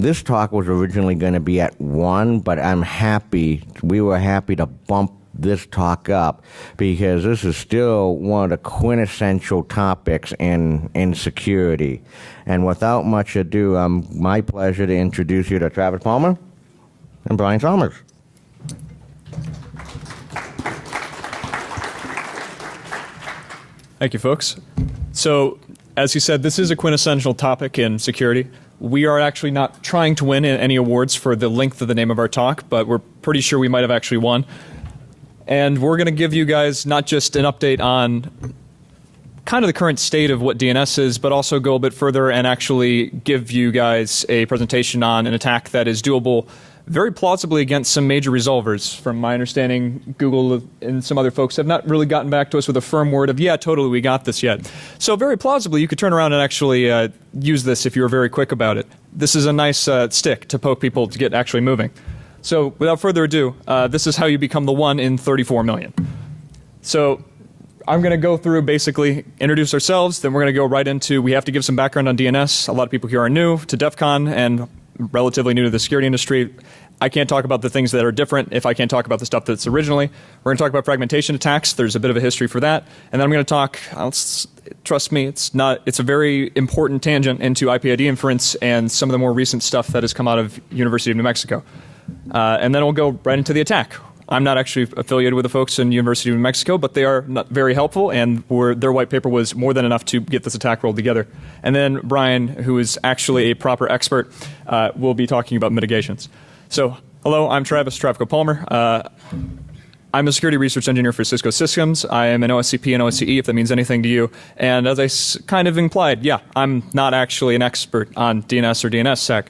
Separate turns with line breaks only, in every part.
this talk was originally going to be at 1, but we were happy to bump this talk up because this is still one of the quintessential topics in security. And without much ado, my pleasure to introduce you to Travis Palmer and Brian Chalmers.
Thank you, folks. So, as you said, this is a quintessential topic in security. We are actually not trying to win any awards for the length of the name of our talk, but we're pretty sure we might have actually won. And we're going to give you guys not just an update on kind of the current state of what DNS is, but also go a bit further and actually give you guys a presentation on an attack that is doable very plausibly against some major resolvers. From my understanding, Google and some other folks have not really gotten back to us with a firm word of, yeah, totally, we got this yet. So very plausibly, you could turn around and actually use this if you were very quick about it. This is a nice stick to poke people to get actually moving. So without further ado, this is how you become the 1 in 34 million. So I'm going to go through basically introduce ourselves, then we're going to go right into, we have to give some background on DNS. A lot of people here are new to DEF CON and relatively new to the security industry. I can't talk about the things that are different if I can't talk about the stuff that's originally. We're going to talk about fragmentation attacks. There's a bit of a history for that. And then I'm going to talk, trust me, it's a very important tangent into IP-ID inference and some of the more recent stuff that has come out of University of New Mexico. And then we'll go right into the attack. I'm not actually affiliated with the folks in University of New Mexico, but they are not very helpful, and their white paper was more than enough to get this attack rolled together. And then Brian, who is actually a proper expert, will be talking about mitigations. So, hello, I'm Travco Palmer. I'm a security research engineer for Cisco Systems. I am an OSCP and OSCE, if that means anything to you. And as I kind of implied, yeah, I'm not actually an expert on DNS or DNSSEC.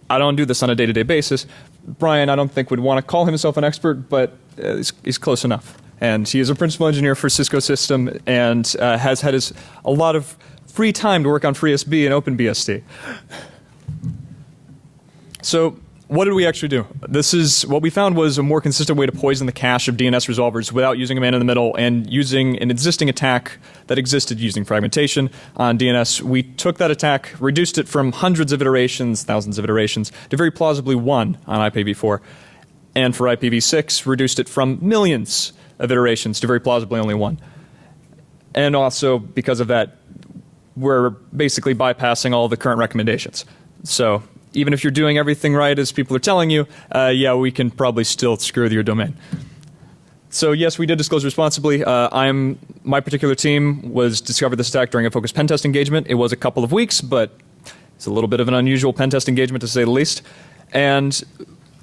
I don't do this on a day-to-day basis. Brian, I don't think would want to call himself an expert, but he's close enough. And he is a principal engineer for Cisco System and has had a lot of free time to work on FreeSB and OpenBSD. So what did we actually do? What we found was a more consistent way to poison the cache of DNS resolvers without using a man in the middle and using an existing attack that existed using fragmentation on DNS. We took that attack, reduced it from hundreds of iterations, thousands of iterations, to very plausibly 1 on IPv4. And for IPv6, reduced it from millions of iterations to very plausibly only 1. And also, because of that, we're basically bypassing all the current recommendations. So even if you're doing everything right as people are telling you, yeah, we can probably still screw with your domain. So yes, we did disclose responsibly. My particular team discovered this attack during a focused pen test engagement. It was a couple of weeks, but it's a little bit of an unusual pen test engagement to say the least. And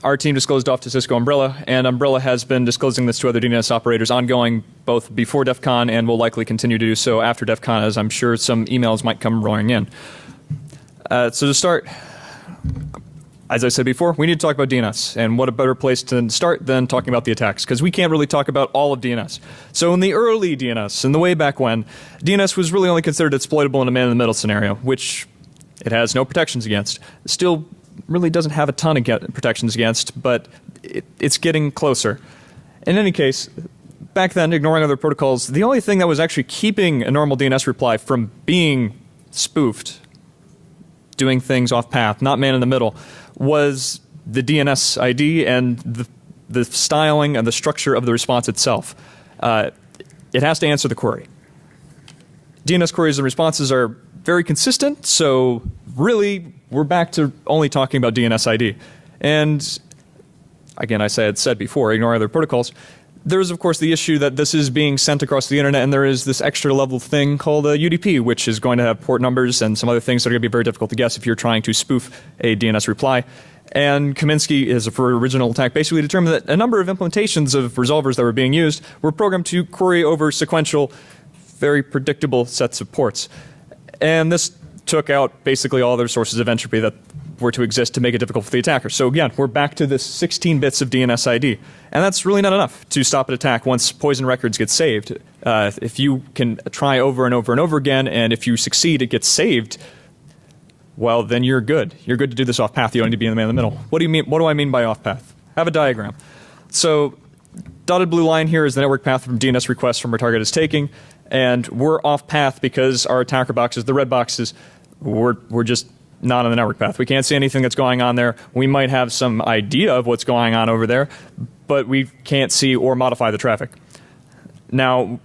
our team disclosed off to Cisco Umbrella, and Umbrella has been disclosing this to other DNS operators ongoing both before DEF CON and will likely continue to do so after DEF CON, as I'm sure some emails might come roaring in. So to start, as I said before, we need to talk about DNS, and what a better place to start than talking about the attacks, because we can't really talk about all of DNS. So in the early DNS, in the way back when, DNS was really only considered exploitable in a man-in-the-middle scenario, which it has no protections against. Still really doesn't have a ton of protections against, but it's getting closer. In any case, back then, ignoring other protocols, the only thing that was actually keeping a normal DNS reply from being spoofed, doing things off path, not man in the middle, was the DNS ID and the styling and the structure of the response itself. It has to answer the query. DNS queries and responses are very consistent, so really we're back to only talking about DNS ID. And again, I had said before, ignore other protocols. There is, of course, the issue that this is being sent across the internet, and there is this extra level thing called a UDP, which is going to have port numbers and some other things that are going to be very difficult to guess if you're trying to spoof a DNS reply. And Kaminsky, for original attack, basically determined that a number of implementations of resolvers that were being used were programmed to query over sequential, very predictable sets of ports. And this took out basically all other sources of entropy that were to exist to make it difficult for the attacker. So again, we're back to this 16 bits of DNS ID. And that's really not enough to stop an attack once poison records get saved. If you can try over and over and over again, and if you succeed, it gets saved, well, then you're good. You're good to do this off path. You don't need to be in the man in the middle. What do you mean? What do I mean by off path? Have a diagram. So dotted blue line here is the network path from DNS requests from where target is taking. And we're off path because our attacker boxes, the red boxes, we're just not on the network path. We can't see anything that's going on there. We might have some idea of what's going on over there, but we can't see or modify the traffic. Now,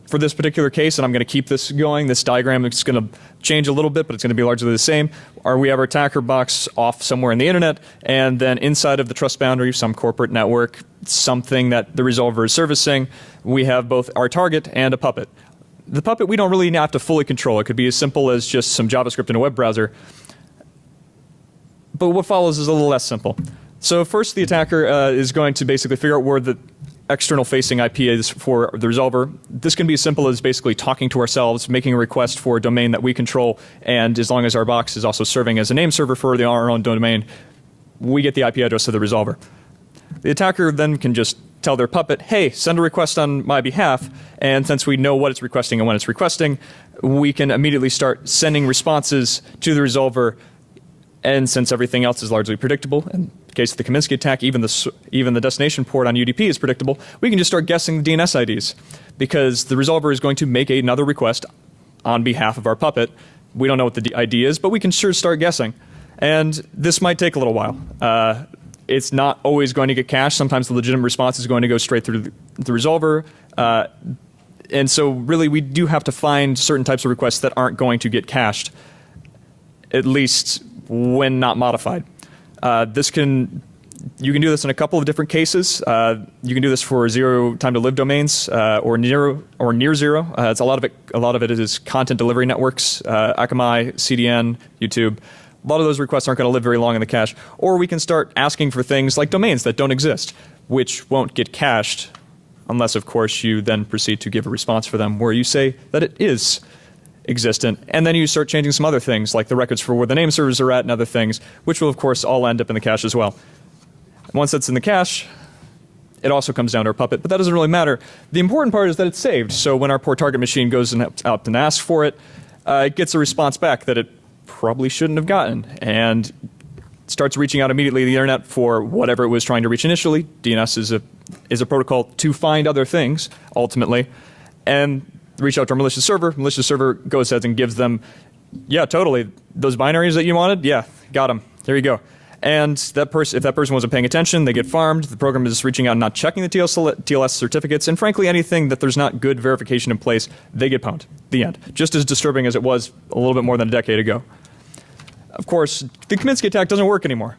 for this particular case, and I'm going to keep this going, this diagram is going to change a little bit, but it's going to be largely the same. We have our attacker box off somewhere in the internet, and then inside of the trust boundary, some corporate network, something that the resolver is servicing, we have both our target and a puppet. The puppet we don't really have to fully control. It could be as simple as just some JavaScript in a web browser. But what follows is a little less simple. So first, the attacker is going to basically figure out where the external facing IP is for the resolver. This can be as simple as basically talking to ourselves, making a request for a domain that we control, and as long as our box is also serving as a name server for our own domain, we get the IP address of the resolver. The attacker then can just tell their puppet, hey, send a request on my behalf, and since we know what it's requesting and when it's requesting, we can immediately start sending responses to the resolver. And since everything else is largely predictable, in the case of the Kaminsky attack, even the destination port on UDP is predictable, we can just start guessing the DNS IDs because the resolver is going to make another request on behalf of our puppet. We don't know what the ID is, but we can sure start guessing. And this might take a little while. It's not always going to get cached. Sometimes the legitimate response is going to go straight through the resolver. And so really we do have to find certain types of requests that aren't going to get cached, at least when not modified. You can do this in a couple of different cases. You can do this for zero time to live domains or near zero. It's a lot of it is content delivery networks, Akamai, CDN, YouTube. A lot of those requests aren't going to live very long in the cache. Or we can start asking for things like domains that don't exist, which won't get cached unless, of course, you then proceed to give a response for them where you say that it is existent, and then you start changing some other things like the records for where the name servers are at and other things, which will of course all end up in the cache as well. Once that's in the cache, it also comes down to our puppet, but that doesn't really matter. The important part is that it's saved, so when our poor target machine goes out and asks for it, it gets a response back that it probably shouldn't have gotten, and starts reaching out immediately to the internet for whatever it was trying to reach initially. DNS is a protocol to find other things, ultimately, and reach out to a malicious server. Malicious server goes ahead and gives them, yeah, totally, those binaries that you wanted, yeah, got them. There you go. And if that person wasn't paying attention, they get farmed. The program is reaching out and not checking the TLS certificates. And frankly, anything that there's not good verification in place, they get pwned. The end. Just as disturbing as it was a little bit more than a decade ago. Of course, the Kaminsky attack doesn't work anymore.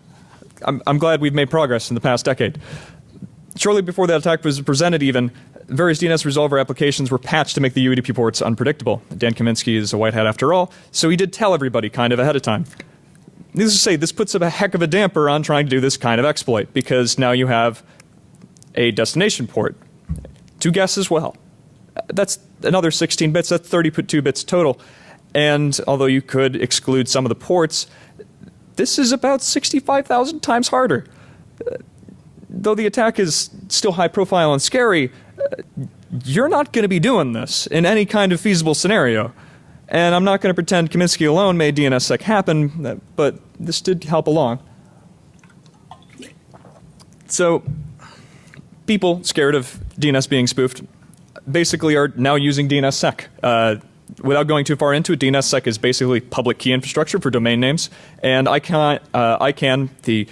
I'm glad we've made progress in the past decade. Shortly before that attack was presented even, various DNS resolver applications were patched to make the UDP ports unpredictable. Dan Kaminsky is a white hat after all, so he did tell everybody kind of ahead of time. Needless to say, this puts a heck of a damper on trying to do this kind of exploit, because now you have a destination port to guess as well. That's another 16 bits, that's 32 bits total. And although you could exclude some of the ports, this is about 65,000 times harder. Though the attack is still high profile and scary, you're not going to be doing this in any kind of feasible scenario. And I'm not going to pretend Kaminsky alone made DNSSEC happen, but this did help along. So people scared of DNS being spoofed basically are now using DNSSEC. Without going too far into it, DNSSEC is basically public key infrastructure for domain names. And ICANN, the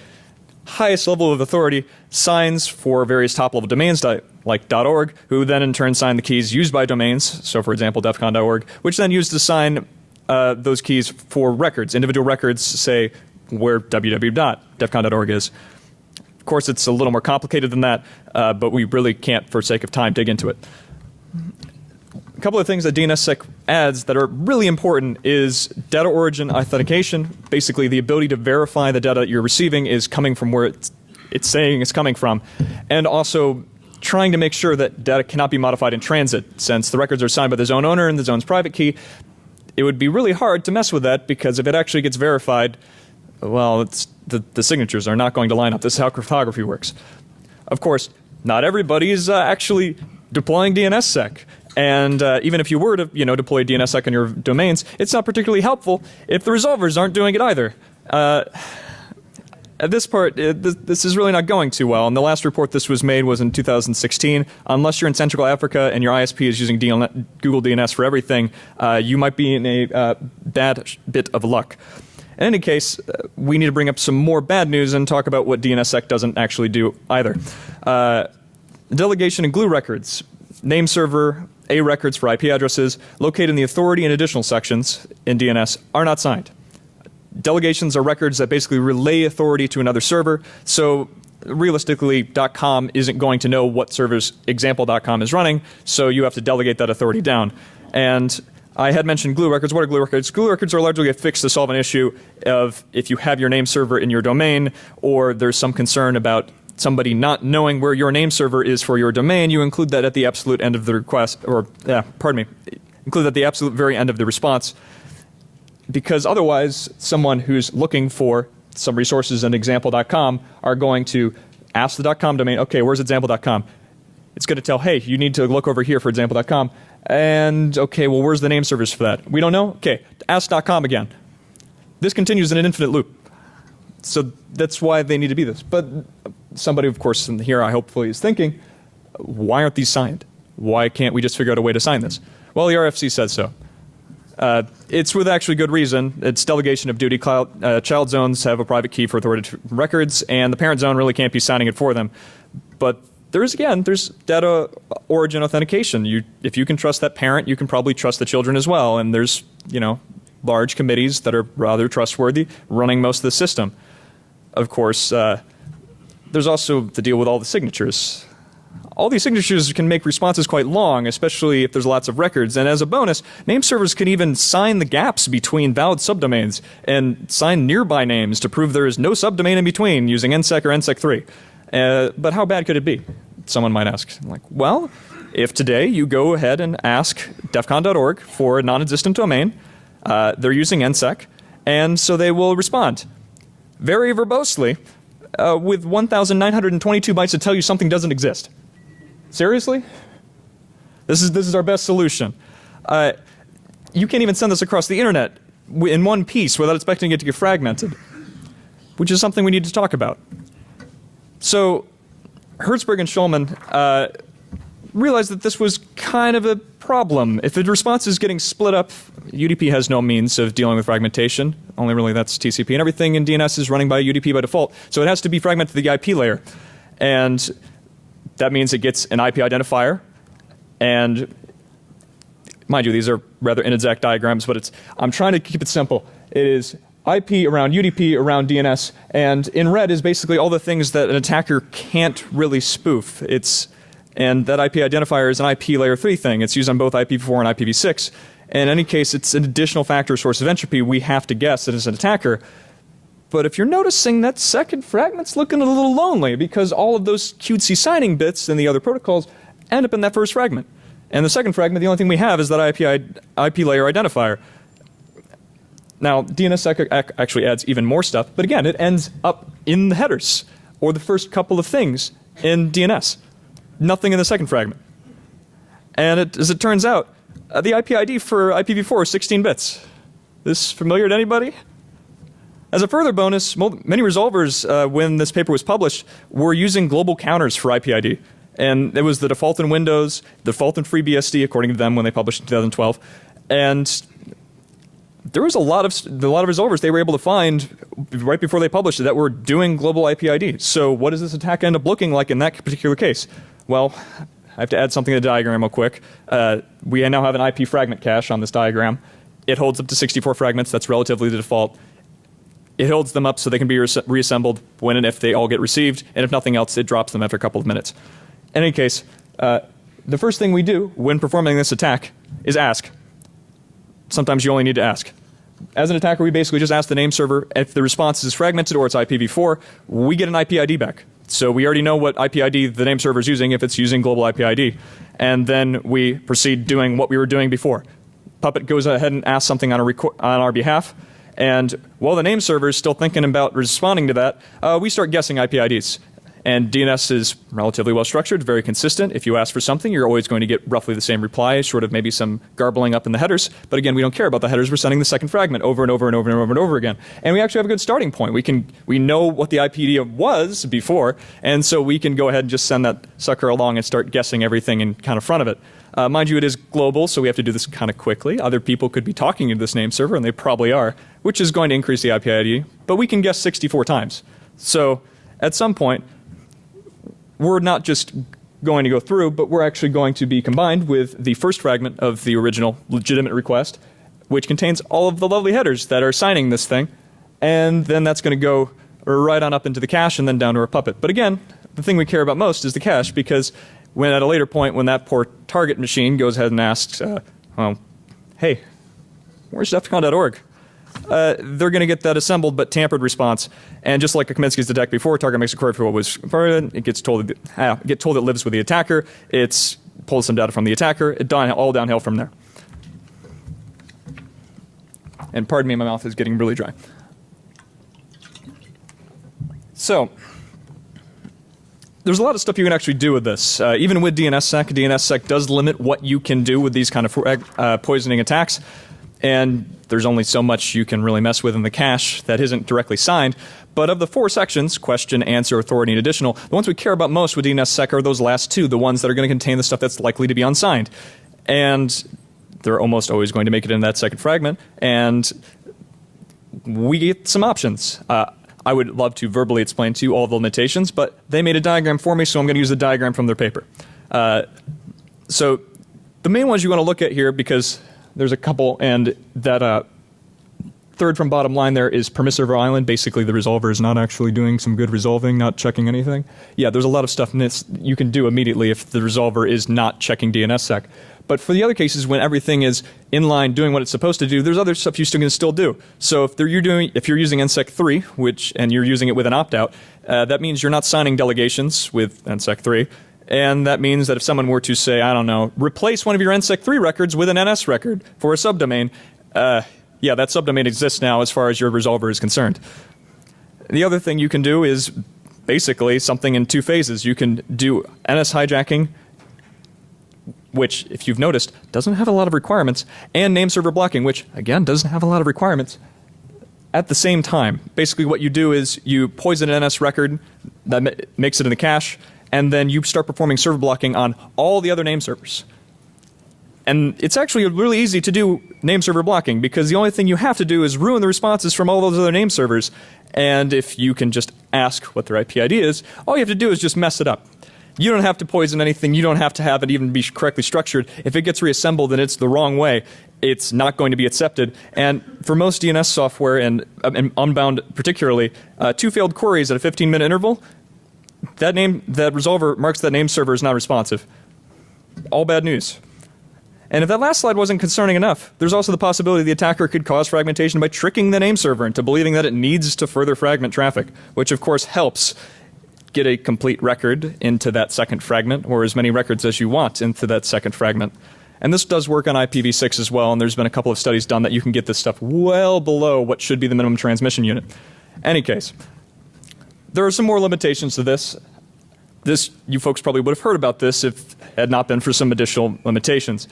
highest level of authority, signs for various top-level domains like .org, who then in turn sign the keys used by domains, so for example defcon.org, which then used to sign those keys for records, individual records, say where www.defcon.org is. Of course, it's a little more complicated than that, but we really can't, for sake of time, dig into it. A couple of things that DNSSEC adds that are really important is data origin authentication. Basically, the ability to verify the data that you're receiving is coming from where it's saying it's coming from. And also trying to make sure that data cannot be modified in transit. Since the records are signed by the zone owner and the zone's private key, it would be really hard to mess with that, because if it actually gets verified, well, the signatures are not going to line up. This is how cryptography works. Of course, not everybody is actually deploying DNSSEC. And even if you were to deploy DNSSEC on your domains, it's not particularly helpful if the resolvers aren't doing it either. At this part, this is really not going too well. And the last report this was made was in 2016. Unless you're in Central Africa and your ISP is using Google DNS for everything, you might be in a bad bit of luck. In any case, we need to bring up some more bad news and talk about what DNSSEC doesn't actually do either. Delegation and glue records, name server, A records for IP addresses, located in the authority and additional sections in DNS are not signed. Delegations are records that basically relay authority to another server, so realistically, .com isn't going to know what servers example.com is running, so you have to delegate that authority down. And I had mentioned glue records. What are glue records? Glue records are largely a fix to solve an issue of if you have your name server in your domain, or there's some concern about somebody not knowing where your name server is for your domain, you include that at the absolute end of the request, or, include that at the absolute very end of the response. Because otherwise, someone who's looking for some resources in example.com are going to ask the .com domain, okay, where's example.com? It's going to tell, hey, you need to look over here for example.com. And, okay, well, where's the name servers for that? We don't know? Okay, ask .com again. This continues in an infinite loop. So that's why they need to be this. But somebody, of course, in here, I hopefully is thinking, why aren't these signed? Why can't we just figure out a way to sign this? Well, the RFC says so. It's with actually good reason. It's delegation of duty. Child zones have a private key for authoritative records, and the parent zone really can't be signing it for them. But there's data origin authentication. If you can trust that parent, you can probably trust the children as well. And there's, large committees that are rather trustworthy running most of the system. Of course, there's also the deal with all the signatures. All these signatures can make responses quite long, especially if there's lots of records. And as a bonus, name servers can even sign the gaps between valid subdomains and sign nearby names to prove there is no subdomain in between using NSEC or NSEC 3. But how bad could it be? Someone might ask. Well, if today you go ahead and ask defcon.org for a non-existent domain, they're using NSEC, and so they will respond very verbosely with 1,922 bytes to tell you something doesn't exist. Seriously? This is our best solution. You can't even send this across the internet in one piece without expecting it to get fragmented, which is something we need to talk about. So Hertzberg and Schulman realized that this was kind of a problem. If the response is getting split up, UDP has no means of dealing with fragmentation. Only really that's TCP. And everything in DNS is running by UDP by default. So it has to be fragmented to the IP layer. And that means it gets an IP identifier. And mind you, these are rather inexact diagrams, but I'm trying to keep it simple. It is IP around UDP around DNS. And in red is basically all the things that an attacker can't really spoof. And that IP identifier is an IP layer 3 thing. It's used on both IPv4 and IPv6. In any case, it's an additional factor source of entropy we have to guess as an attacker. But if you're noticing, that second fragment's looking a little lonely because all of those cutesy signing bits in the other protocols end up in that first fragment. And the second fragment, the only thing we have is that IP layer identifier. Now, DNSSEC actually adds even more stuff, but again, it ends up in the headers or the first couple of things in DNS. Nothing in the second fragment. And as it turns out, the IP ID for IPv4 is 16 bits. This familiar to anybody? As a further bonus, many resolvers, when this paper was published, were using global counters for IP ID. And it was the default in Windows, default in FreeBSD, according to them when they published in 2012. And there was a lot of resolvers they were able to find right before they published it that were doing global IP ID. So what does this attack end up looking like in that particular case? Well, I have to add something to the diagram real quick. We now have an IP fragment cache on this diagram. It holds up to 64 fragments. That's relatively the default. It holds them up so they can be reassembled when and if they all get received. And if nothing else, it drops them after a couple of minutes. In any case, the first thing we do when performing this attack is ask. Sometimes you only need to ask. As an attacker, we basically just ask the name server. If the response is fragmented or it's IPv4, we get an IP ID back. So we already know what IP ID the name server is using if it's using global IP ID. And then we proceed doing what we were doing before. Puppet goes ahead and asks something on our behalf. And while the name server is still thinking about responding to that, we start guessing IP IDs. And DNS is relatively well structured, very consistent. If you ask for something, you're always going to get roughly the same reply, short of maybe some garbling up in the headers. But again, we don't care about the headers. We're sending the second fragment over and over and over and over and over again. And we actually have a good starting point. We know what the IP was before, and so we can go ahead and just send that sucker along and start guessing everything in kind of front of it. Mind you, it is global, so we have to do this kind of quickly. Other people could be talking to this name server, and they probably are, which is going to increase the IP ID. But we can guess 64 times. So at some point, we're not just going to go through, but we're actually going to be combined with the first fragment of the original legitimate request, which contains all of the lovely headers that are signing this thing. And then that's going to go right on up into the cache and then down to our puppet. But again, the thing we care about most is the cache, because when at a later point, when that poor target machine goes ahead and asks, hey, where's defcon.org? They're going to get that assembled but tampered response. And just like Kaminsky's detect before, target makes a query for what was converted. It gets told it lives with the attacker. It pulls some data from the attacker. All downhill from there. And pardon me, my mouth is getting really dry. So there's a lot of stuff you can actually do with this. Even with DNSSEC, DNSSEC does limit what you can do with these kind of poisoning attacks. And there's only so much you can really mess with in the cache that isn't directly signed. But of the 4 sections, question, answer, authority, and additional, the ones we care about most with DNSSEC are those last 2, the ones that are going to contain the stuff that's likely to be unsigned. And they're almost always going to make it in that second fragment. And we get some options. I would love to verbally explain to you all the limitations, but they made a diagram for me, so I'm going to use the diagram from their paper. So the main ones you want to look at here, because there's a couple, and that third from bottom line there is permissive island. Basically, the resolver is not actually doing some good resolving, not checking anything. Yeah, there's a lot of stuff in this you can do immediately if the resolver is not checking DNSSEC. But for the other cases, when everything is in line doing what it's supposed to do, there's other stuff you can still do. So if you're using NSEC 3, and you're using it with an opt-out, that means you're not signing delegations with NSEC 3. And that means that if someone were to say, I don't know, replace one of your NSEC 3 records with an NS record for a subdomain, yeah, that subdomain exists now as far as your resolver is concerned. The other thing you can do is basically something in 2 phases. You can do NS hijacking, which, if you've noticed, doesn't have a lot of requirements, and nameserver blocking, which, again, doesn't have a lot of requirements, at the same time. Basically what you do is you poison an NS record that makes it in the cache, and then you start performing server blocking on all the other name servers. And it's actually really easy to do name server blocking, because the only thing you have to do is ruin the responses from all those other name servers. And if you can just ask what their IP ID is, all you have to do is just mess it up. You don't have to poison anything. You don't have to have it even be correctly structured. If it gets reassembled and it's the wrong way, it's not going to be accepted. And for most DNS software, and Unbound particularly, 2 failed queries at a 15-minute interval, that resolver marks that name server as not responsive. All bad news. And if that last slide wasn't concerning enough, there's also the possibility the attacker could cause fragmentation by tricking the name server into believing that it needs to further fragment traffic, which of course helps get a complete record into that second fragment, or as many records as you want into that second fragment. And this does work on IPv6 as well, and there's been a couple of studies done that you can get this stuff well below what should be the minimum transmission unit. Any case, there are some more limitations to this. You folks probably would have heard about this if it had not been for some additional limitations.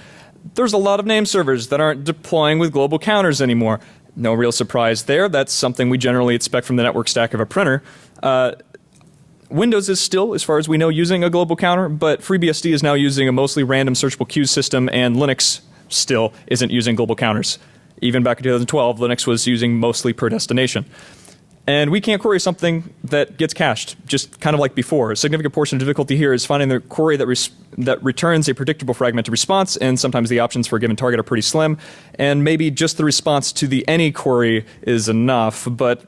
There's a lot of name servers that aren't deploying with global counters anymore. No real surprise there. That's something we generally expect from the network stack of a printer. Windows is still, as far as we know, using a global counter, but FreeBSD is now using a mostly random searchable queues system, and Linux still isn't using global counters. Even back in 2012, Linux was using mostly per destination. And we can't query something that gets cached, just kind of like before. A significant portion of difficulty here is finding the query that returns a predictable fragmented response, and sometimes the options for a given target are pretty slim. And maybe just the response to the any query is enough, but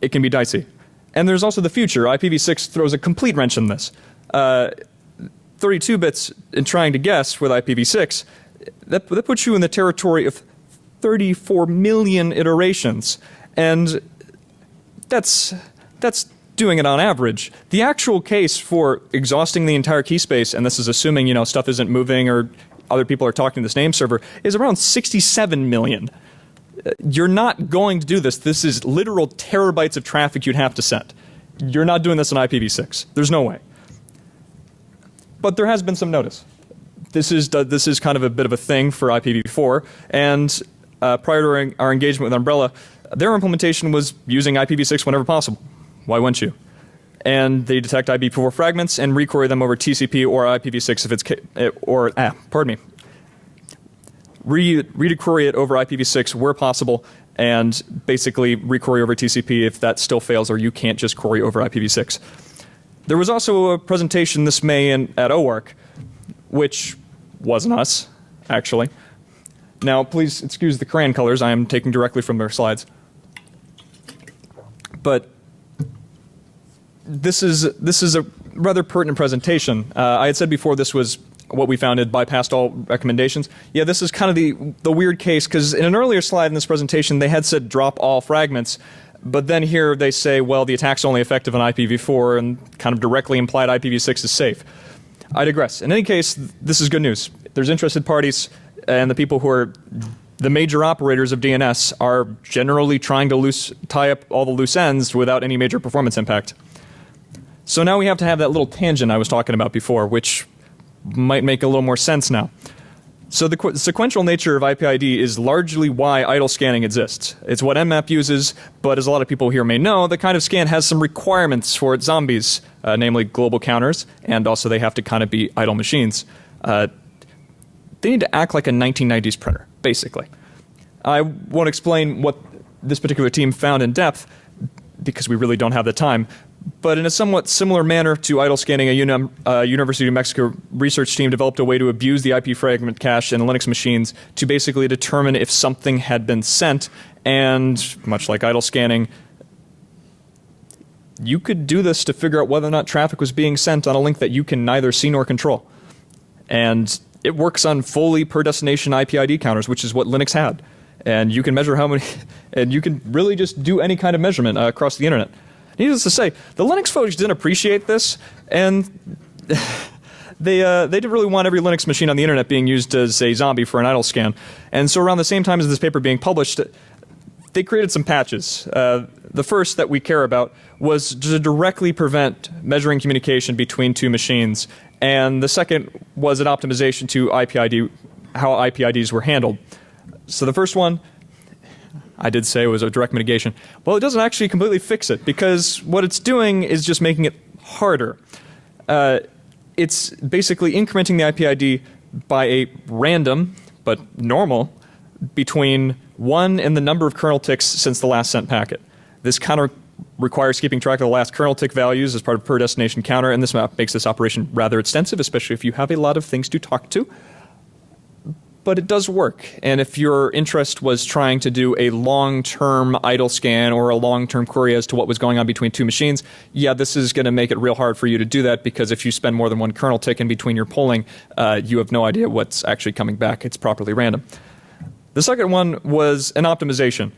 it can be dicey. And there's also the future. IPv6 throws a complete wrench in this. 32 bits in trying to guess with IPv6, that puts you in the territory of 34 million iterations, and that's doing it on average. The actual case for exhausting the entire key space, and this is assuming stuff isn't moving or other people are talking to this name server, is around 67 million. You're not going to do this. This is literal terabytes of traffic you'd have to send. You're not doing this on IPv6. There's no way. But there has been some notice. This is kind of a bit of a thing for IPv4. And prior to our engagement with Umbrella, their implementation was using IPv6 whenever possible. Why wouldn't you? And they detect IPv4 fragments and requery them over TCP or IPv6 if it's requery it over IPv6 where possible, and basically requery over TCP if that still fails or you can't just query over IPv6. There was also a presentation this May at OARC, which wasn't us, actually. Now, please excuse the crayon colors. I am taking directly from their slides. But this is a rather pertinent presentation. I had said before this was what we found had bypassed all recommendations. Yeah, this is kind of the weird case, because in an earlier slide in this presentation they had said drop all fragments, but then here they say, well, the attack's only effective on IPv4 and kind of directly implied IPv6 is safe. I digress. In any case, this is good news. There's interested parties, and the people who are the major operators of DNS are generally trying to tie up all the loose ends without any major performance impact. So now we have to have that little tangent I was talking about before, which might make a little more sense now. So the sequential nature of IPID is largely why idle scanning exists. It's what Nmap uses, but as a lot of people here may know, the kind of scan has some requirements for its zombies, namely global counters, and also they have to kind of be idle machines. They need to act like a 1990s printer, basically. I won't explain what this particular team found in depth, because we really don't have the time. But in a somewhat similar manner to idle scanning, a University of Mexico research team developed a way to abuse the IP fragment cache in Linux machines to basically determine if something had been sent. And much like idle scanning, you could do this to figure out whether or not traffic was being sent on a link that you can neither see nor control. And it works on fully per destination IPID counters, which is what Linux had. And you can measure how many, and you can really just do any kind of measurement across the internet. Needless to say, the Linux folks didn't appreciate this, and they didn't really want every Linux machine on the internet being used as a zombie for an idle scan. And so around the same time as this paper being published, they created some patches. The first that we care about was to directly prevent measuring communication between two machines, and the second was an optimization to IPID, how IPIDs were handled. So the first one, I did say it was a direct mitigation. Well, it doesn't actually completely fix it, because what it's doing is just making it harder. It's basically incrementing the IPID by a random, but normal, between 1 and the number of kernel ticks since the last sent packet. This counter requires keeping track of the last kernel tick values as part of per destination counter, and this makes this operation rather extensive, especially if you have a lot of things to talk to. But it does work, and if your interest was trying to do a long-term idle scan or a long-term query as to what was going on between two machines, yeah, this is going to make it real hard for you to do that, because if you spend more than one kernel tick in between your polling, you have no idea what's actually coming back. It's properly random. The second one was an optimization.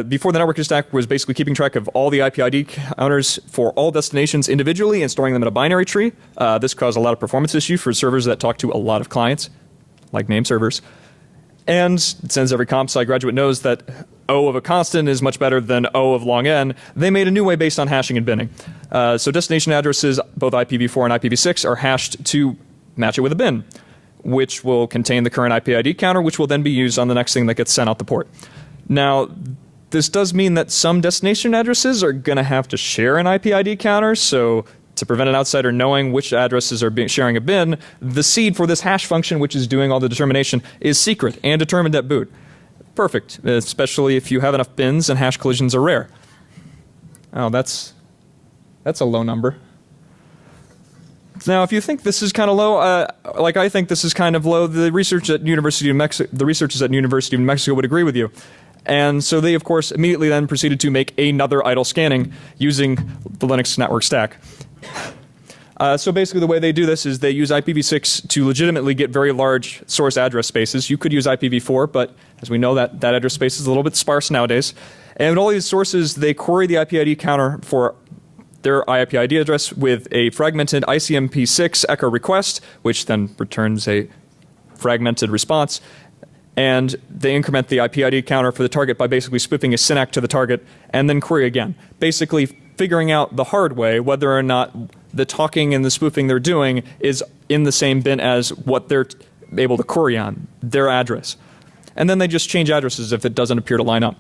Before the network stack was basically keeping track of all the IPID counters for all destinations individually and storing them in a binary tree. This caused a lot of performance issue for servers that talk to a lot of clients, like Nameservers. And since every comp sci graduate knows that O of a constant is much better than O of log n, they made a new way based on hashing and binning. So destination addresses, both IPv4 and IPv6, are hashed to match it with a bin, which will contain the current IPID counter, which will then be used on the next thing that gets sent out the port. Now, this does mean that some destination addresses are going to have to share an IPID counter, so to prevent an outsider knowing which addresses are sharing a bin, the seed for this hash function, which is doing all the determination, is secret and determined at boot. Perfect, especially if you have enough bins and hash collisions are rare. Oh, that's a low number. Now, if you think this is kind of low, like I think this is kind of low, the researchers at University of Mexico would agree with you. And so they, of course, immediately then proceeded to make another idle scanning using the Linux network stack. So basically the way they do this is they use IPv6 to legitimately get very large source address spaces. You could use IPv4, but as we know, that address space is a little bit sparse nowadays. And all these sources, they query the IPID counter for their IPID address with a fragmented ICMP6 echo request, which then returns a fragmented response. and they increment the IP ID counter for the target by basically spoofing a SYNAC to the target and then query again. Basically figuring out the hard way whether or not the talking and the spoofing they're doing is in the same bin as what they're able to query on, their address. And then they just change addresses if it doesn't appear to line up.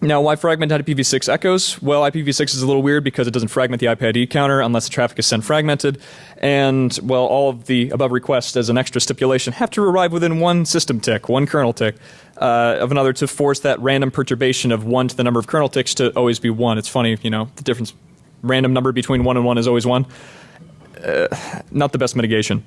Now, why fragment IPv6 echoes? Well, IPv6 is a little weird because it doesn't fragment the IP ID counter unless the traffic is sent fragmented. And, well, all of the above requests as an extra stipulation have to arrive within one system tick, one kernel tick, of another to force that random perturbation of 1 to the number of kernel ticks to always be 1. It's funny, you know, the difference, random number between 1 and 1 is always 1. Not the best mitigation.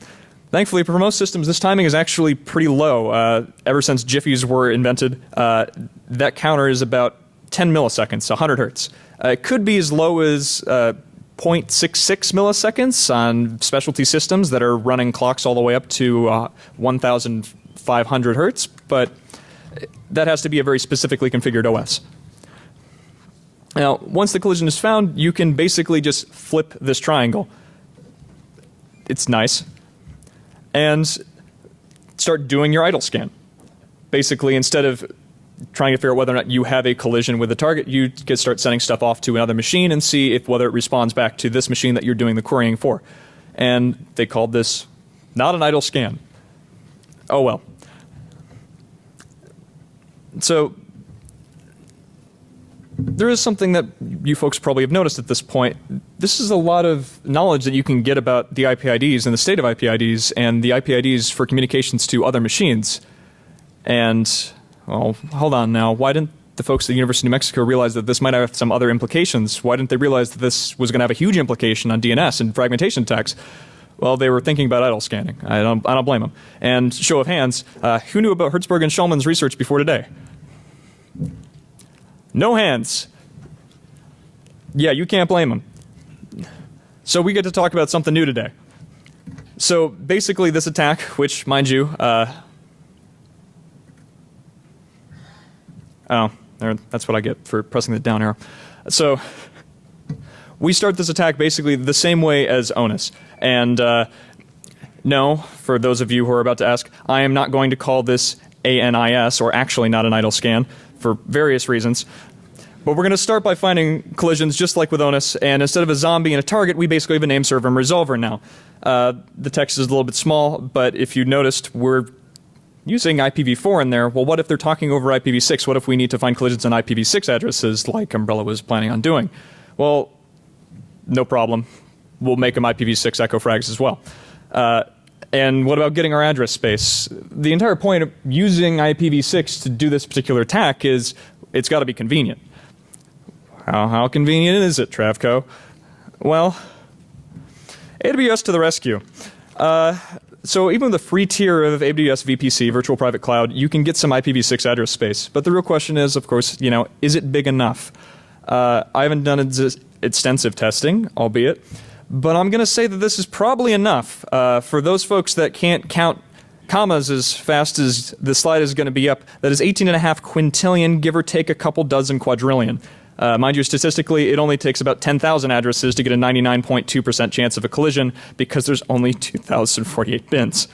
Thankfully, for most systems, this timing is actually pretty low. Ever since Jiffies were invented, that counter is about 10 milliseconds, 100 hertz. It could be as low as 0.66 milliseconds on specialty systems that are running clocks all the way up to 1,500 hertz, but that has to be a very specifically configured OS. Now, once the collision is found, you can basically just flip this triangle. It's nice. And start doing your idle scan. Basically, instead of trying to figure out whether or not you have a collision with the target, you can start sending stuff off to another machine and see if whether it responds back to this machine that you're doing the querying for. And they called this not an idle scan. Oh well. So there is something that you folks probably have noticed at this point. This is a lot of knowledge that you can get about the IP IDs and the state of IP IDs and the IP IDs for communications to other machines. And, well, hold on now. Why didn't the folks at the University of New Mexico realize that this might have some other implications? Why didn't they realize that this was going to have a huge implication on DNS and fragmentation attacks? Well, they were thinking about idle scanning. I don't blame them. And show of hands, who knew about Hertzberg and Schulman's research before today? No hands. Yeah, you can't blame them. So we get to talk about something new today. So basically this attack, which, mind you, that's what I get for pressing the down arrow. So we start this attack basically the same way as ONUS. And no, for those of you who are about to ask, I am not going to call this ANIS, or actually not an idle scan, for various reasons. But we're going to start by finding collisions just like with ONUS, and instead of a zombie and a target, we basically have a nameserver and resolver now. The text is a little bit small, but if you noticed, we're using IPv4 in there. Well, what if they're talking over IPv6? What if we need to find collisions on IPv6 addresses like Umbrella was planning on doing? Well, no problem. We'll make them IPv6 echo frags as well. And what about getting our address space? The entire point of using IPv6 to do this particular attack is it's got to be convenient. How convenient is it, Travco? Well, AWS to the rescue. So even with the free tier of AWS VPC, Virtual Private Cloud, you can get some IPv6 address space. But the real question is, of course, you know, is it big enough? I haven't done extensive testing, albeit, but I'm going to say that this is probably enough for those folks that can't count commas as fast as the slide is going to be up. That is 18.5 quintillion, give or take a couple dozen quadrillion. Mind you, statistically, it only takes about 10,000 addresses to get a 99.2% chance of a collision because there's only 2,048 bins.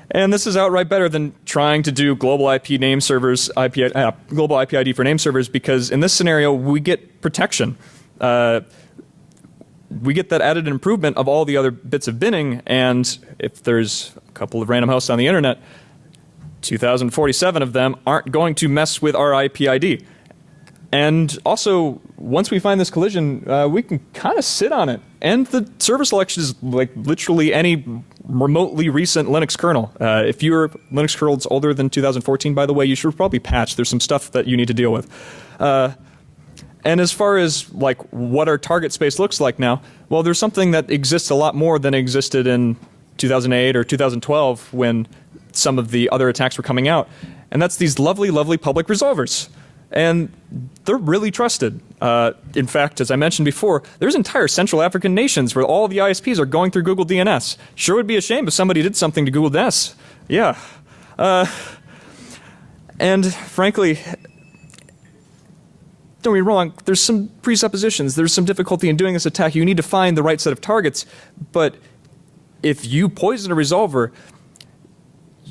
And this is outright better than trying to do global IP name servers, global IP ID for name servers, because in this scenario, we get protection. We get that added improvement of all the other bits of binning, and if there's a couple of random hosts on the internet, 2,047 of them aren't going to mess with our IP ID. And also, once we find this collision, we can kind of sit on it. And the server selection is like literally any remotely recent Linux kernel. If your Linux kernel is older than 2014, by the way, you should probably patch. There's some stuff that you need to deal with. And as far as like what our target space looks like now, well, there's something that exists a lot more than existed in 2008 or 2012 when some of the other attacks were coming out. And that's these lovely, lovely public resolvers. And they're really trusted. In fact, as I mentioned before, there's entire Central African nations where all the ISPs are going through Google DNS. Sure would be a shame if somebody did something to Google DNS. Yeah. And frankly, don't get me wrong, there's some presuppositions. There's some difficulty in doing this attack. You need to find the right set of targets. But if you poison a resolver,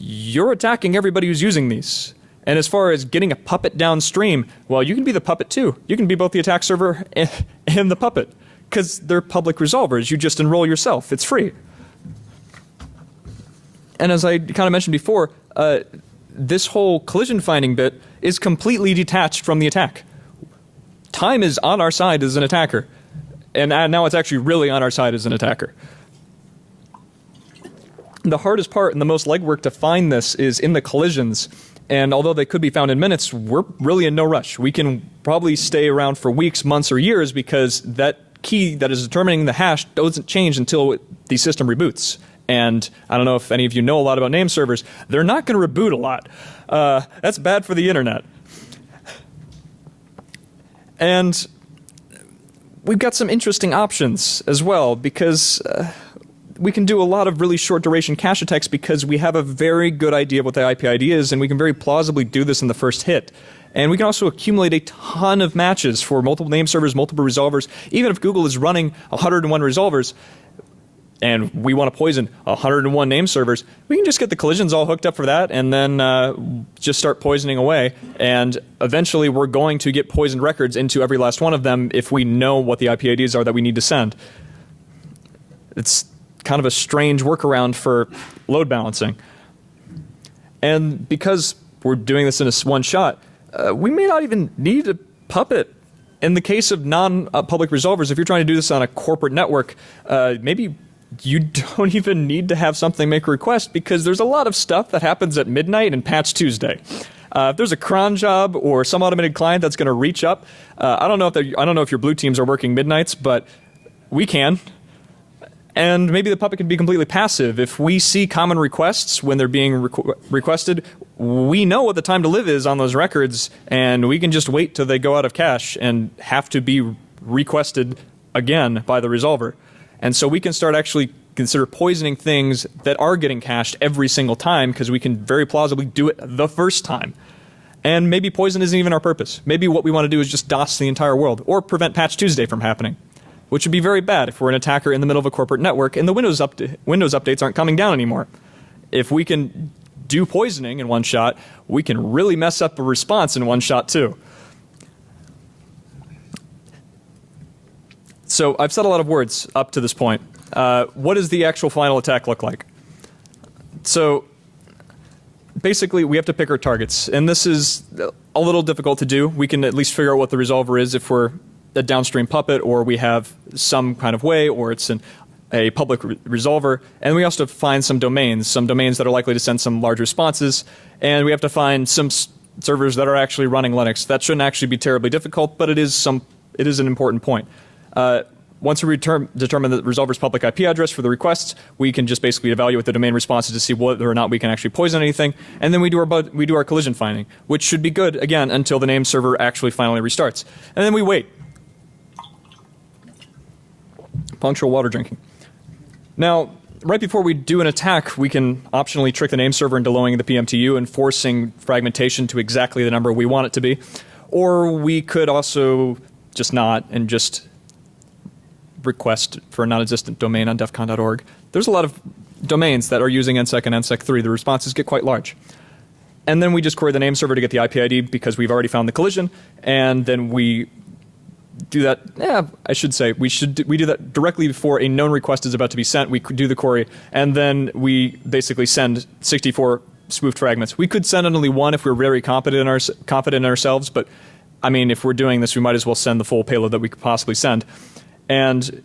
you're attacking everybody who's using these. And as far as getting a puppet downstream, well, you can be the puppet too. You can be both the attack server and the puppet, because they're public resolvers. You just enroll yourself. It's free. And as I kind of mentioned before, this whole collision finding bit is completely detached from the attack. Time is on our side as an attacker. And now it's actually really on our side as an attacker. The hardest part and the most legwork to find this is in the collisions. And although they could be found in minutes, we're really in no rush. We can probably stay around for weeks, months, or years because that key that is determining the hash doesn't change until the system reboots. And I don't know if any of you know a lot about name servers. They're not going to reboot a lot. That's bad for the internet. And we've got some interesting options as well because we can do a lot of really short duration cache attacks because we have a very good idea of what the IP ID is, and we can very plausibly do this in the first hit. And we can also accumulate a ton of matches for multiple name servers, multiple resolvers. Even if Google is running 101 resolvers, and we want to poison 101 name servers, we can just get the collisions all hooked up for that and then just start poisoning away. And eventually we're going to get poisoned records into every last one of them if we know what the IP IDs are that we need to send. It's kind of a strange workaround for load balancing. And because we're doing this in a one shot, we may not even need a puppet. In the case of non-public resolvers, if you're trying to do this on a corporate network, maybe you don't even need to have something make a request because there's a lot of stuff that happens at midnight and Patch Tuesday. If there's a cron job or some automated client that's going to reach up, I don't know if your blue teams are working midnights, but we can. And maybe the puppet can be completely passive. If we see common requests when they're being requested, we know what the time to live is on those records, and we can just wait till they go out of cache and have to be requested again by the resolver. And so we can start actually consider poisoning things that are getting cached every single time because we can very plausibly do it the first time. And maybe poison isn't even our purpose. Maybe what we want to do is just DOS the entire world or prevent Patch Tuesday from happening, which would be very bad if we're an attacker in the middle of a corporate network and the Windows updates aren't coming down anymore. If we can do poisoning in one shot, we can really mess up a response in one shot too. So I've said a lot of words up to this point. What does the actual final attack look like? So basically we have to pick our targets, and this is a little difficult to do. We can at least figure out what the resolver is if we're a downstream puppet or we have some kind of way or it's a public resolver. And we also have to find some domains that are likely to send some large responses, and we have to find some servers that are actually running Linux. That shouldn't actually be terribly difficult, but it is an important point. Once we determine the resolver's public IP address for the requests, we can just basically evaluate the domain responses to see whether or not we can actually poison anything, and then we do our collision finding, which should be good, again, until the name server actually finally restarts. And then we wait. Punctual water drinking. Now, right before we do an attack, we can optionally trick the name server into lowering the PMTU and forcing fragmentation to exactly the number we want it to be. Or we could also just not and just request for a non-existent domain on defcon.org. There's a lot of domains that are using NSEC and NSEC3. The responses get quite large. And then we just query the name server to get the IP ID because we've already found the collision, and then we do that. I should say we do that directly before a known request is about to be sent. We do the query, and then we basically send 64 spoofed fragments. We could send only one if we're very confident in ourselves, but I mean, if we're doing this, we might as well send the full payload that we could possibly send. And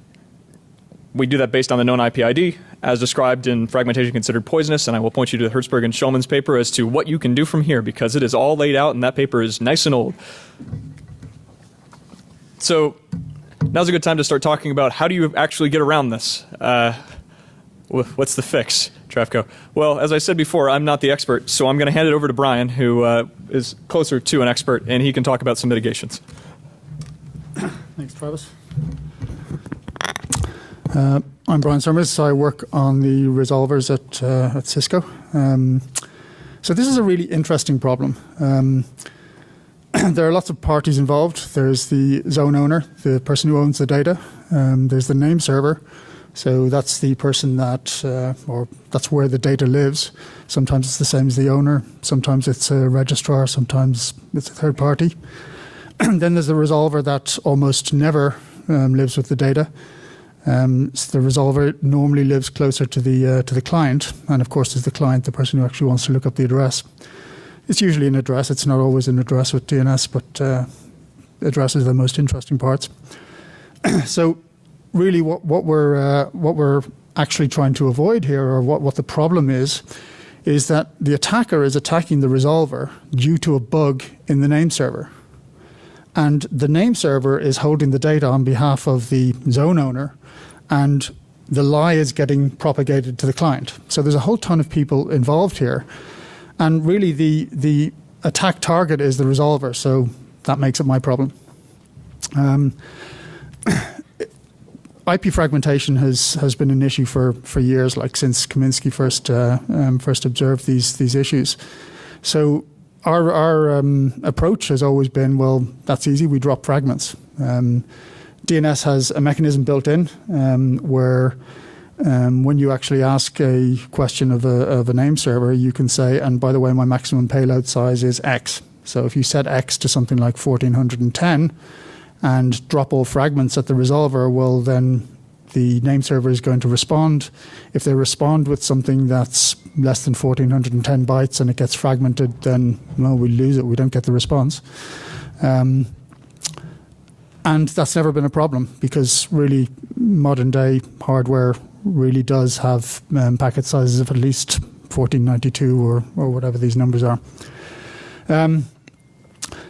we do that based on the known IP ID, as described in Fragmentation Considered Poisonous, and I will point you to the Hertzberg and Schulman's paper as to what you can do from here, because it is all laid out, and that paper is nice and old. So now's a good time to start talking about how do you actually get around this? What's the fix, Travco? Well, as I said before, I'm not the expert, so I'm going to hand it over to Brian, who is closer to an expert, and he can talk about some mitigations.
Thanks, Travis. I'm Brian Summers. I work on the resolvers at Cisco. So this is a really interesting problem. There are lots of parties involved. There's the zone owner, the person who owns the data. There's the name server, So that's the person that, or that's where the data lives. Sometimes it's the same as the owner. Sometimes it's a registrar. Sometimes it's a third party. And then there's the resolver that almost never lives with the data. So the resolver normally lives closer to the client. And of course, there's the client, the person who actually wants to look up the address. It's usually an address. It's not always an address with DNS, but addresses are the most interesting parts. So really what we're actually trying to avoid here, or what the problem is that the attacker is attacking the resolver due to a bug in the name server. And the name server is holding the data on behalf of the zone owner, and the lie is getting propagated to the client. So there's a whole ton of people involved here. And really the attack target is the resolver, so that makes it my problem. IP fragmentation has been an issue for years, like since Kaminsky first observed these issues. So our approach has always been, well, that's easy, we drop fragments. DNS has a mechanism built in where when you actually ask a question of a name server, you can say, and by the way, my maximum payload size is X. So if you set X to something like 1410 and drop all fragments at the resolver, well, then the name server is going to respond. If they respond with something that's less than 1410 bytes and it gets fragmented, then, well, we lose it. We don't get the response. And that's never been a problem, because really modern day hardware really does have packet sizes of at least 1492 or whatever these numbers are.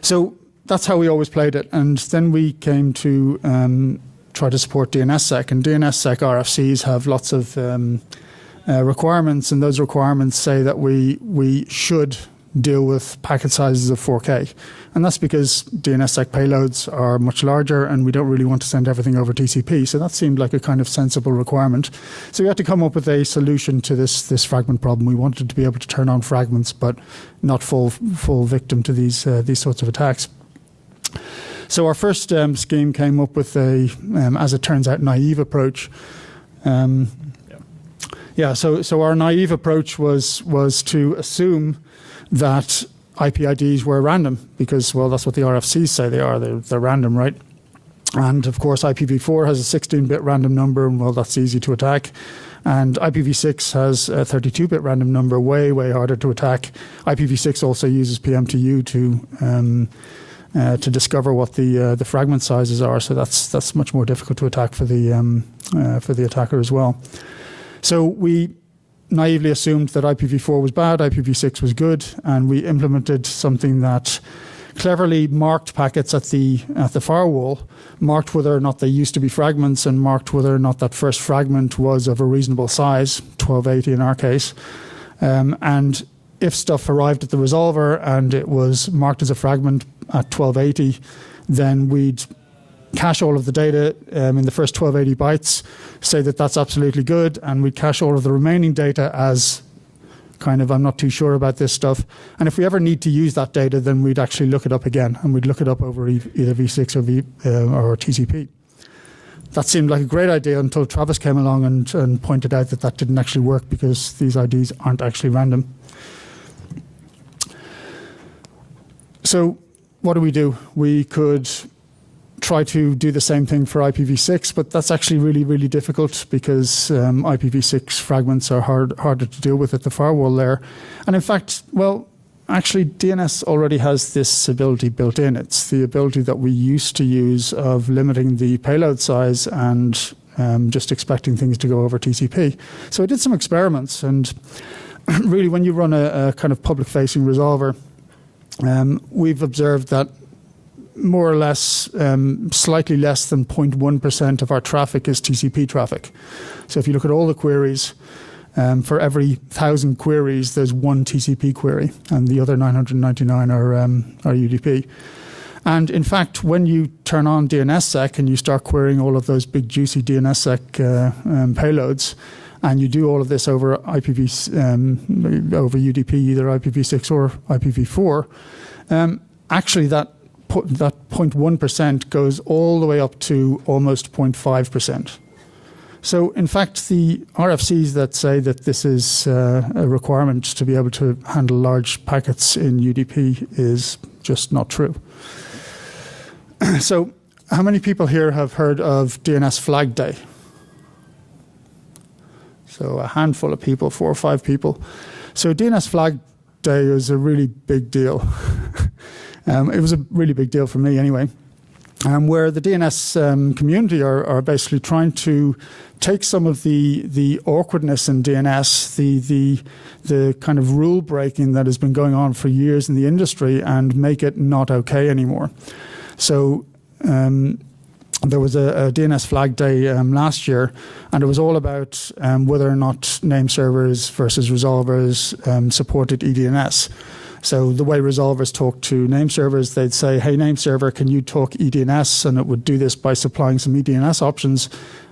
So that's how we always played it. And then we came to try to support DNSSEC. And DNSSEC RFCs have lots of requirements, and those requirements say that we should deal with packet sizes of 4K. And that's because DNSSEC payloads are much larger, and we don't really want to send everything over TCP. So that seemed like a kind of sensible requirement. So we had to come up with a solution to this fragment problem. We wanted to be able to turn on fragments, but not fall victim to these sorts of attacks. So our first scheme came up with a, as it turns out, naive approach. So our naive approach was to assume that IP IDs were random, because, well, that's what the RFCs say they are. They're random, right? And of course, IPv4 has a 16-bit random number, and, well, that's easy to attack. And IPv6 has a 32-bit random number, way harder to attack. IPv6 also uses PMTU to discover what the fragment sizes are. So that's much more difficult to attack for the attacker as well. So we naively assumed that IPv4 was bad, IPv6 was good, and we implemented something that cleverly marked packets at the firewall, marked whether or not they used to be fragments, and marked whether or not that first fragment was of a reasonable size, 1280 in our case. And if stuff arrived at the resolver and it was marked as a fragment at 1280, then we'd cache all of the data in the first 1280 bytes, say that that's absolutely good, and we'd cache all of the remaining data as kind of, I'm not too sure about this stuff. And if we ever need to use that data, then we'd actually look it up again, and we'd look it up over either V6 or TCP. That seemed like a great idea until Travis came along and pointed out that didn't actually work, because these IDs aren't actually random. So what do? We could try to do the same thing for IPv6, but that's actually really difficult, because IPv6 fragments are harder to deal with at the firewall layer. And in fact, well, actually DNS already has this ability built in. It's the ability that we used to use of limiting the payload size and just expecting things to go over TCP. So I did some experiments, and really when you run a kind of public-facing resolver, we've observed that more or less, slightly less than 0.1% of our traffic is TCP traffic. So if you look at all the queries, for every 1,000 queries, there's one TCP query, and the other 999 are UDP. And in fact, when you turn on DNSSEC and you start querying all of those big juicy DNSSEC payloads, and you do all of this over over UDP, either IPv6 or IPv4, actually that 0.1% goes all the way up to almost 0.5%. So, in fact, the RFCs that say that this is a requirement to be able to handle large packets in UDP is just not true. So, how many people here have heard of DNS Flag Day? So, a handful of people, 4 or 5 people. So, DNS Flag Day is a really big deal. It was a really big deal for me anyway. Where the DNS community are basically trying to take some of the awkwardness in DNS, the kind of rule breaking that has been going on for years in the industry, and make it not okay anymore. So there was a DNS Flag Day last year, and it was all about whether or not name servers versus resolvers supported eDNS. So the way resolvers talk to name servers, they'd say, hey, name server, can you talk eDNS? And it would do this by supplying some eDNS options.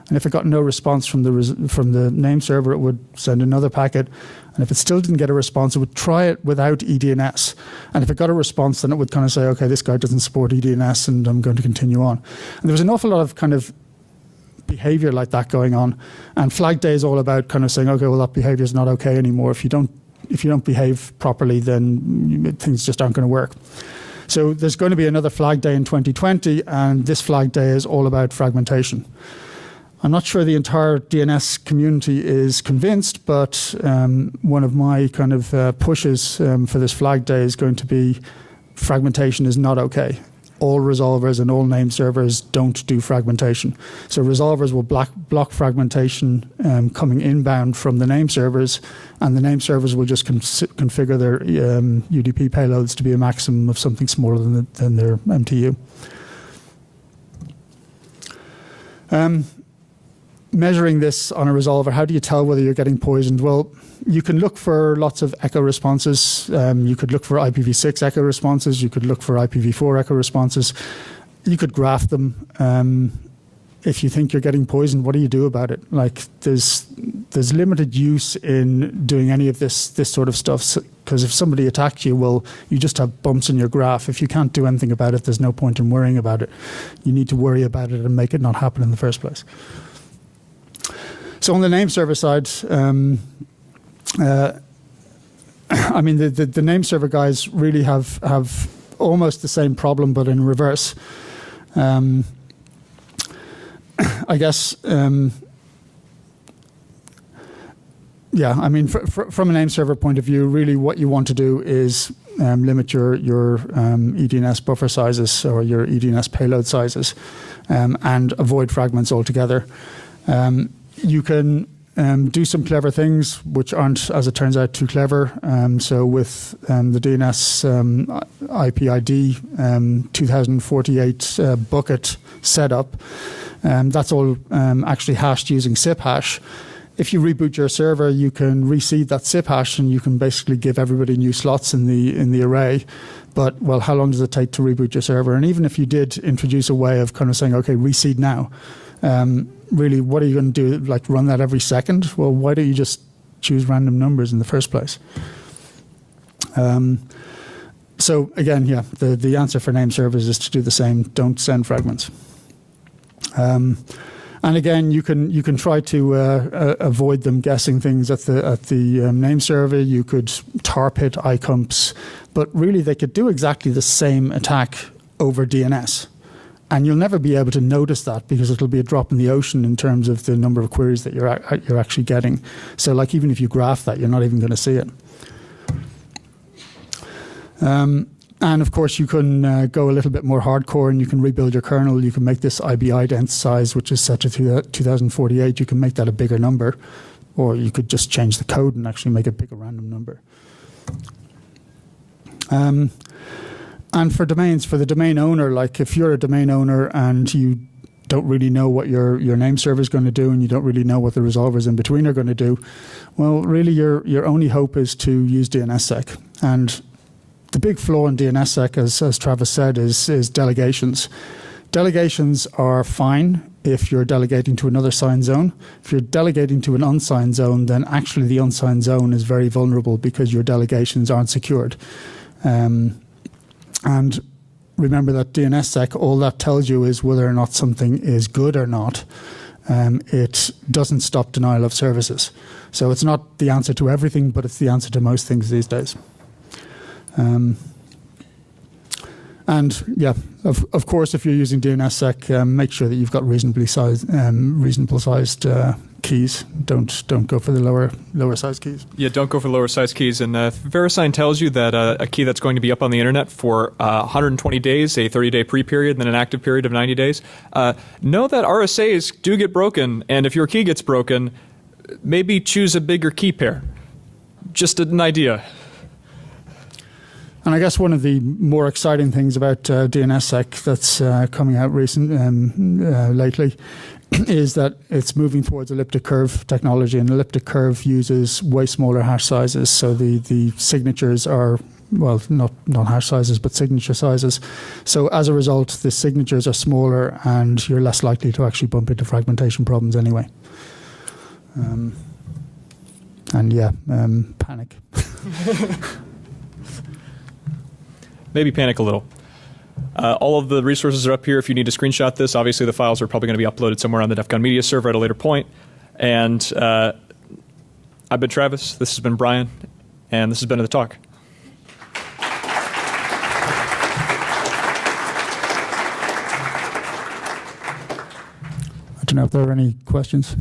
And if it got no response from the name server, it would send another packet. And if it still didn't get a response, it would try it without eDNS. And if it got a response, then it would kind of say, okay, this guy doesn't support eDNS, and I'm going to continue on. And there was an awful lot of kind of behavior like that going on. And Flag Day is all about kind of saying, okay, well, that behavior is not okay anymore. If you don't behave properly, then things just aren't going to work. So there's going to be another Flag Day in 2020, and this Flag Day is all about fragmentation. I'm not sure the entire DNS community is convinced, but one of my kind of pushes for this Flag Day is going to be fragmentation is not okay. All resolvers and all name servers don't do fragmentation. So resolvers will block fragmentation coming inbound from the name servers, and the name servers will just configure their UDP payloads to be a maximum of something smaller than their MTU. Measuring this on a resolver, how do you tell whether you're getting poisoned? Well, you can look for lots of echo responses. You could look for IPv6 echo responses. You could look for IPv4 echo responses. You could graph them. If you think you're getting poisoned, what do you do about it? Like, there's limited use in doing any of this sort of stuff, because if somebody attacks you, well, you just have bumps in your graph. If you can't do anything about it, there's no point in worrying about it. You need to worry about it and make it not happen in the first place. So on the name server side, I mean, the name server guys really have almost the same problem, but in reverse. I guess, yeah, I mean, from a name server point of view, really what you want to do is limit your eDNS buffer sizes or your eDNS payload sizes, and avoid fragments altogether. You can do some clever things which aren't, as it turns out, too clever. So with the DNS IPID 2048 bucket setup, that's all actually hashed using SIP hash. If you reboot your server, you can reseed that SIP hash, and you can basically give everybody new slots in the array. But, well, how long does it take to reboot your server? And even if you did introduce a way of kind of saying, okay, reseed now, really, what are you going to do? Like, run that every second? Well, why don't you just choose random numbers in the first place? So again, yeah, the answer for name servers is to do the same. Don't send fragments. And again, you can try to avoid them guessing things at the name server. You could tar pit icumps, but really they could do exactly the same attack over DNS. And you'll never be able to notice that, because it'll be a drop in the ocean in terms of the number of queries that you're actually getting. So, like, even if you graph that, you're not even going to see it. And of course, you can go a little bit more hardcore, and you can rebuild your kernel. You can make this IBIDent size, which is set to 2048. You can make that a bigger number, or you could just change the code and actually make it pick a random number. And for domains, for the domain owner, like if you're a domain owner and you don't really know what your name server is going to do, and you don't really know what the resolvers in between are going to do, well, really your only hope is to use DNSSEC. And the big flaw in DNSSEC, as Travis said, is delegations. Delegations are fine if you're delegating to another signed zone. If you're delegating to an unsigned zone, then actually the unsigned zone is very vulnerable because your delegations aren't secured. And remember that DNSSEC, all that tells you is whether or not something is good or not. it doesn't stop denial of services. So it's not the answer to everything, but it's the answer to most things these days. And yeah, of course, if you're using DNSSEC, make sure that you've got reasonable sized keys. Don't go for the lower size keys.
Yeah, don't go for lower size keys. And VeriSign tells you that a key that's going to be up on the internet for 120 days, a 30-day pre-period, and then an active period of 90 days. Know that RSAs do get broken, and if your key gets broken, maybe choose a bigger key pair. Just an idea.
And I guess one of the more exciting things about DNSSEC that's coming out lately is that it's moving towards elliptic curve technology, and elliptic curve uses way smaller hash sizes. So the signatures are, well, not hash sizes, but signature sizes. So as a result, the signatures are smaller, and you're less likely to actually bump into fragmentation problems anyway. And yeah, panic.
Maybe panic a little. All of the resources are up here if you need to screenshot this. Obviously, the files are probably going to be uploaded somewhere on the DEF CON Media server at a later point. And I've been Travis, this has been Brian, and this has been The Talk.
I don't know if there are any questions.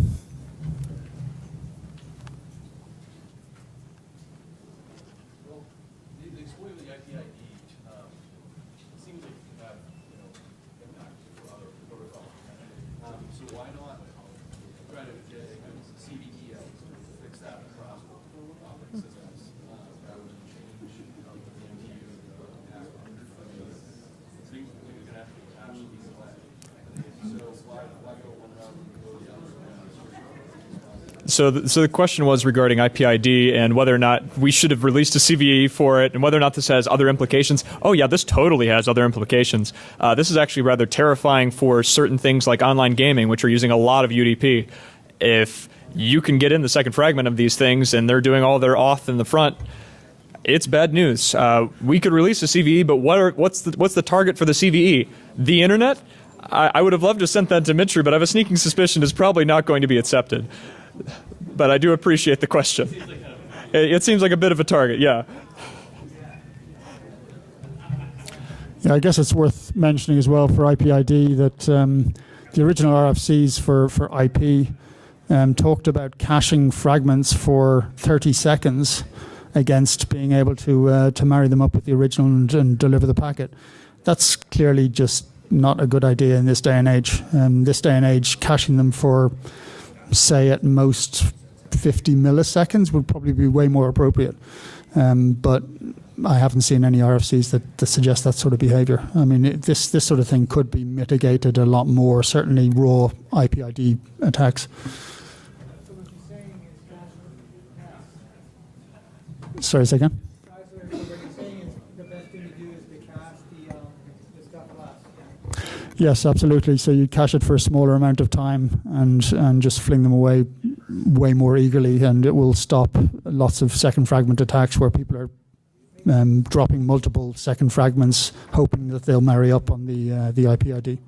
So the question was regarding IPID and whether or not we should have released a CVE for it and whether or not this has other implications. Oh yeah, this totally has other implications. This is actually rather terrifying for certain things like online gaming, which are using a lot of UDP. If you can get in the second fragment of these things and they're doing all their auth in the front, it's bad news. We could release a CVE, but what's the target for the CVE? The internet? I would have loved to send that to Mitri, but I have a sneaking suspicion it's probably not going to be accepted. But I do appreciate the question. It seems like a bit of a target, yeah.
Yeah, I guess it's worth mentioning as well for IPID that the original RFCs for IP talked about caching fragments for 30 seconds against being able to marry them up with the original and deliver the packet. That's clearly just not a good idea in this day and age. This day and age, caching them for, say, at most 50 milliseconds would probably be way more appropriate. But I haven't seen any RFCs that suggest that sort of behavior. I mean, this sort of thing could be mitigated a lot more, certainly raw IPID attacks. Sorry, say again? Yes, absolutely. So you cache it for a smaller amount of time and just fling them away way more eagerly, and it will stop lots of second fragment attacks where people are dropping multiple second fragments, hoping that they'll marry up on the IPID.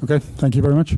Okay, thank you very much.